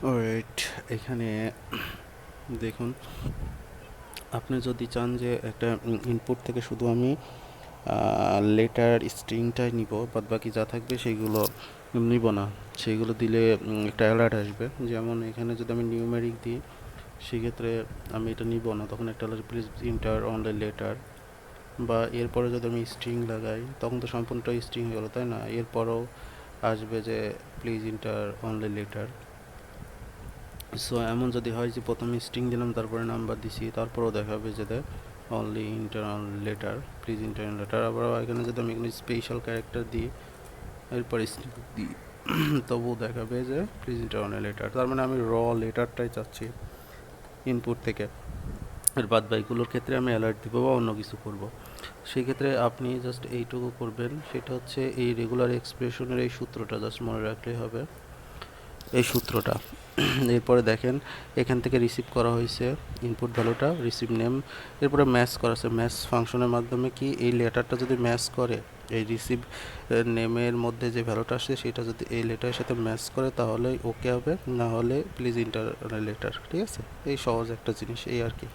Alright, এখানে দেখুন, আপনি যদি চান যে একটা ইনপুট থেকে শুধু আমি লেটার স্ট্রিংটাই নিব, বাদ বাকি যা থাকবে সেইগুলো নিব না, সেইগুলো দিলে একটা অ্যালার্ট আসবে। যেমন এখানে যদি আমি নিউমেরিক দিই, সেক্ষেত্রে আমি এটা নিব না, তখন একটা alert, please inter only letter. বা এরপরে যদি আমি স্ট্রিং লাগাই, তখন তো সম্পূর্ণটা স্ট্রিং হয়ে গেলো, তাই না? এরপরেও আসবে যে please inter only letter. So এমন যদি হয় যে প্রথমে স্ট্রিং দিলাম, তারপরে নাম্বার দিছি, তারপরেও দেখাবে যে only inter letter, please inter letter. আবার এখানে যদি আমি এখানে স্পেশাল ক্যারেক্টার দিই, এরপর স্ট্রিং দিই, তবুও দেখাবে যে প্লিজ ইন্টার অনলি লেটার। তার মানে আমি লেটারটাই চাচ্ছি ইনপুট থেকে। এর বাদ বাকিগুলোর ক্ষেত্রে আমি অ্যালার্ট দিব বা অন্য কিছু করব। সেই ক্ষেত্রে আপনি জাস্ট এইটুকু করবেন, সেটা হচ্ছে এই রেগুলার এক্সপ্রেশনের এই সূত্রটা জাস্ট মনে রাখলেই হবে, এই সূত্রটা। এরপরে দেখেন, এখান থেকে রিসিভ করা হয়েছে ইনপুট ভ্যালুটা, রিসিভ নেম, এরপরে ম্যাচ করা আছে ম্যাচ ফাংশনের মাধ্যমে। কি এই লেটারটা যদি ম্যাচ করে, এই রিসিভ নেমের মধ্যে যে ভ্যালুটা আসছে সেটা যদি এই লেটারের সাথে ম্যাচ করে, তাহলেই ওকে হবে, না হলে প্লিজ ইন্টার লেটার। ঠিক আছে, এই সহজ একটা জিনিস, এই আর কি।